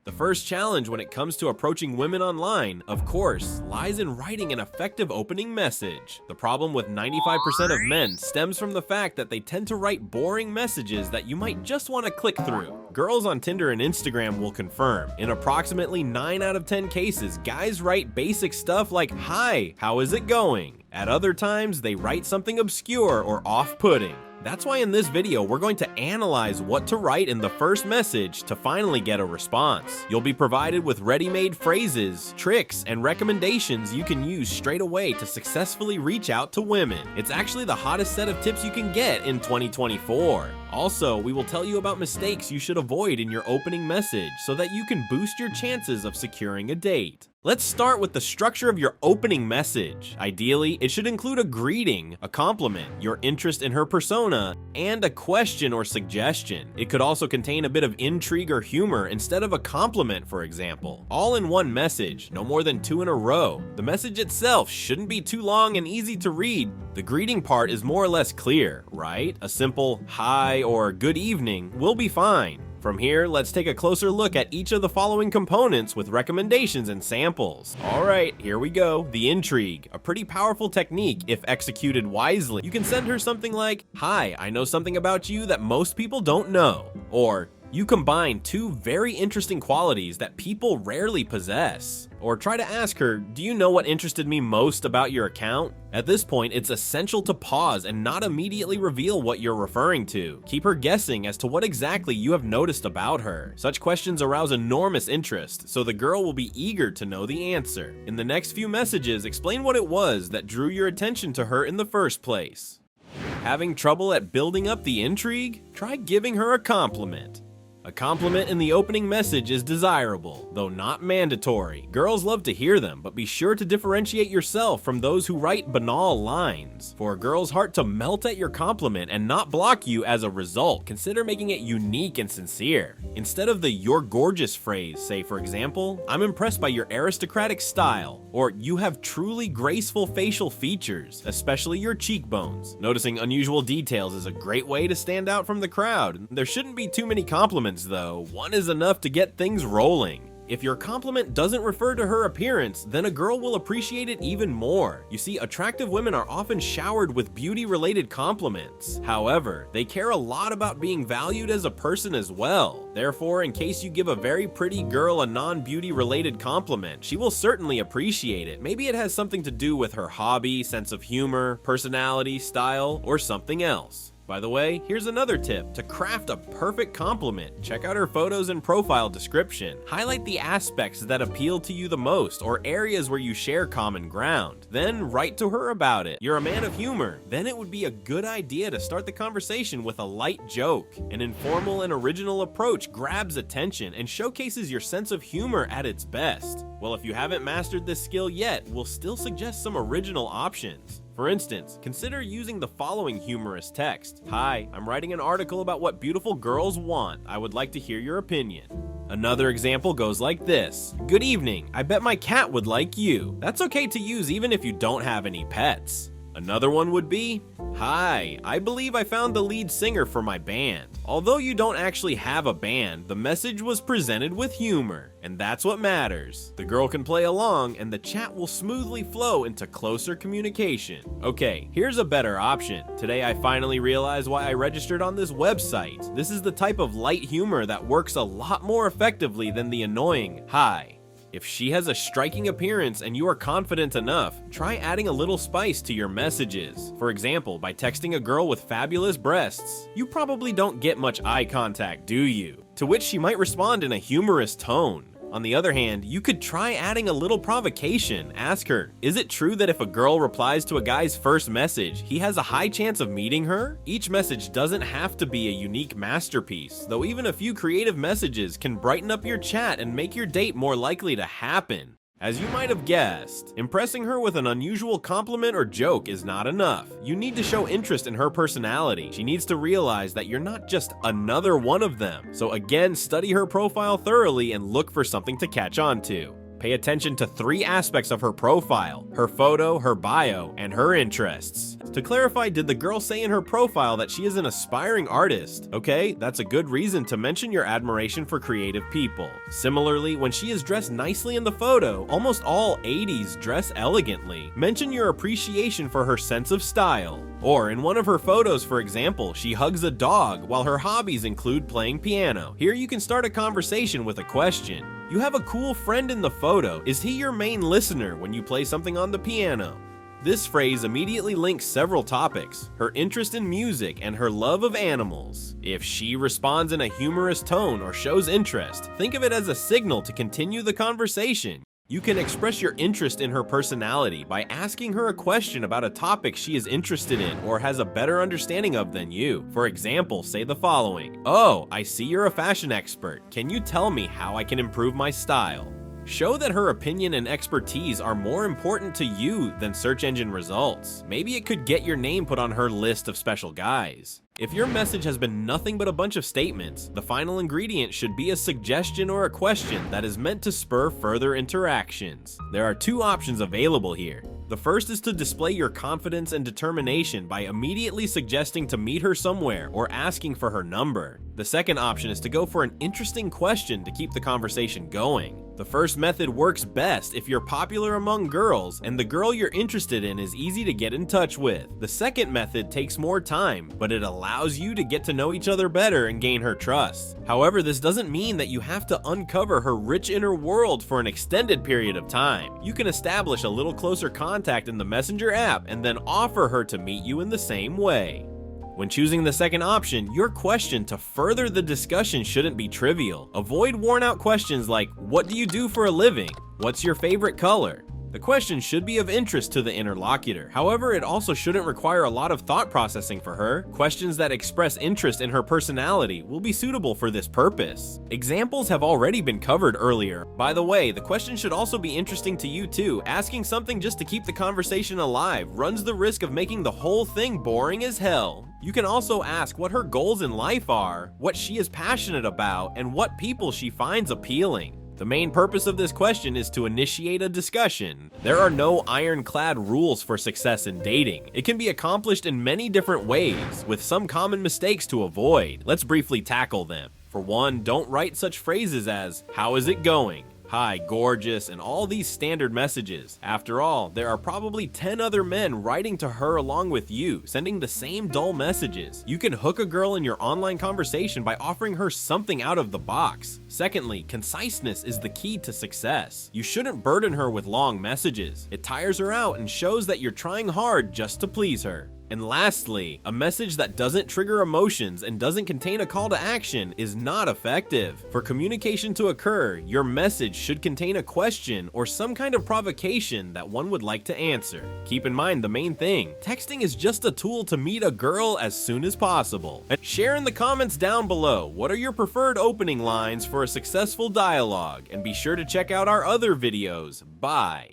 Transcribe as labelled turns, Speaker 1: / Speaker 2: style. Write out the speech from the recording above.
Speaker 1: The first challenge when it comes to approaching women online, of course, lies in writing an effective opening message. The problem with 95% of men stems from the fact that they tend to write boring messages that you might just want to click through. Girls on Tinder and Instagram will confirm. In approximately 9 out of 10 cases, guys write basic stuff like, "Hi, how is it going?" At other times, they write something obscure or off-putting. That's why in this video, we're going to analyze what to write in the first message to finally get a response. You'll be provided with ready-made phrases, tricks, and recommendations you can use straight away to successfully reach out to women. It's actually the hottest set of tips you can get in 2024. Also, we will tell you about mistakes you should avoid in your opening message so that you can boost your chances of securing a date. Let's start with the structure of your opening message. Ideally, it should include a greeting, a compliment, your interest in her persona, and a question or suggestion. It could also contain a bit of intrigue or humor instead of a compliment, for example. All in one message, no more than 2 in a row. The message itself shouldn't be too long and easy to read. The greeting part is more or less clear, right? A simple hi or good evening will be fine. From here, let's take a closer look at each of the following components with recommendations and samples. Alright, here we go. The intrigue, a pretty powerful technique if executed wisely. You can send her something like, "Hi, I know something about you that most people don't know," or "You combine 2 very interesting qualities that people rarely possess." Or try to ask her, "Do you know what interested me most about your account?" At this point, it's essential to pause and not immediately reveal what you're referring to. Keep her guessing as to what exactly you have noticed about her. Such questions arouse enormous interest, so the girl will be eager to know the answer. In the next few messages, explain what it was that drew your attention to her in the first place. Having trouble at building up the intrigue? Try giving her a compliment. A compliment in the opening message is desirable, though not mandatory. Girls love to hear them, but be sure to differentiate yourself from those who write banal lines. For a girl's heart to melt at your compliment and not block you as a result, consider making it unique and sincere. Instead of the "you're gorgeous" phrase, say for example, "I'm impressed by your aristocratic style," or "you have truly graceful facial features, especially your cheekbones." Noticing unusual details is a great way to stand out from the crowd. There shouldn't be too many compliments though. One is enough to get things rolling. If your compliment doesn't refer to her appearance, then a girl will appreciate it even more. You see, attractive women are often showered with beauty-related compliments. However, they care a lot about being valued as a person as well. Therefore, in case you give a very pretty girl a non-beauty related compliment, she will certainly appreciate it. Maybe it has something to do with her hobby, sense of humor, personality, style, or something else. By the way, here's another tip to craft a perfect compliment. Check out her photos and profile description. Highlight the aspects that appeal to you the most or areas where you share common ground. Then write to her about it. You're a man of humor. Then it would be a good idea to start the conversation with a light joke. An informal and original approach grabs attention and showcases your sense of humor at its best. Well, if you haven't mastered this skill yet, we'll still suggest some original options. For instance, consider using the following humorous text. "Hi, I'm writing an article about what beautiful girls want. I would like to hear your opinion." Another example goes like this. "Good evening, I bet my cat would like you." That's okay to use even if you don't have any pets. Another one would be, "Hi, I believe I found the lead singer for my band." Although you don't actually have a band, the message was presented with humor, and that's what matters. The girl can play along, and the chat will smoothly flow into closer communication. Okay, here's a better option. "Today I finally realized why I registered on this website." This is the type of light humor that works a lot more effectively than the annoying "hi." If she has a striking appearance and you are confident enough, try adding a little spice to your messages. For example, by texting a girl with fabulous breasts. You probably don't get much eye contact, do you? To which she might respond in a humorous tone. On the other hand, you could try adding a little provocation. Ask her, "Is it true that if a girl replies to a guy's first message, he has a high chance of meeting her?" Each message doesn't have to be a unique masterpiece, though even a few creative messages can brighten up your chat and make your date more likely to happen. As you might have guessed, impressing her with an unusual compliment or joke is not enough. You need to show interest in her personality. She needs to realize that you're not just another one of them. So again, study her profile thoroughly and look for something to catch on to. Pay attention to 3 aspects of her profile: her photo, her bio, and her interests. To clarify, did the girl say in her profile that she is an aspiring artist? Okay, that's a good reason to mention your admiration for creative people. Similarly, when she is dressed nicely in the photo, almost all 80s dress elegantly. Mention your appreciation for her sense of style. Or in one of her photos, for example, she hugs a dog while her hobbies include playing piano. Here you can start a conversation with a question. You have a cool friend in the photo. Is he your main listener when you play something on the piano? This phrase immediately links several topics: her interest in music and her love of animals. If she responds in a humorous tone or shows interest, think of it as a signal to continue the conversation. You can express your interest in her personality by asking her a question about a topic she is interested in or has a better understanding of than you. For example, say the following: "Oh, I see you're a fashion expert. Can you tell me how I can improve my style?" Show that her opinion and expertise are more important to you than search engine results. Maybe it could get your name put on her list of special guys. If your message has been nothing but a bunch of statements, the final ingredient should be a suggestion or a question that is meant to spur further interactions. There are 2 options available here. The first is to display your confidence and determination by immediately suggesting to meet her somewhere or asking for her number. The second option is to go for an interesting question to keep the conversation going. The first method works best if you're popular among girls and the girl you're interested in is easy to get in touch with. The second method takes more time, but it allows you to get to know each other better and gain her trust. However, this doesn't mean that you have to uncover her rich inner world for an extended period of time. You can establish a little closer contact in the Messenger app and then offer her to meet you in the same way. When choosing the second option, your question to further the discussion shouldn't be trivial. Avoid worn-out questions like, "What do you do for a living? What's your favorite color?" The question should be of interest to the interlocutor. However, it also shouldn't require a lot of thought processing for her. Questions that express interest in her personality will be suitable for this purpose. Examples have already been covered earlier. By the way, the question should also be interesting to you too. Asking something just to keep the conversation alive runs the risk of making the whole thing boring as hell. You can also ask what her goals in life are, what she is passionate about, and what people she finds appealing. The main purpose of this question is to initiate a discussion. There are no ironclad rules for success in dating. It can be accomplished in many different ways, with some common mistakes to avoid. Let's briefly tackle them. For one, don't write such phrases as, "How is it going?" "Hi, gorgeous," and all these standard messages. After all, there are probably 10 other men writing to her along with you, sending the same dull messages. You can hook a girl in your online conversation by offering her something out of the box. Secondly, conciseness is the key to success. You shouldn't burden her with long messages. It tires her out and shows that you're trying hard just to please her. And lastly, a message that doesn't trigger emotions and doesn't contain a call to action is not effective. For communication to occur, your message should contain a question or some kind of provocation that one would like to answer. Keep in mind the main thing: texting is just a tool to meet a girl as soon as possible. And share in the comments down below, what are your preferred opening lines for a successful dialogue? And be sure to check out our other videos. Bye.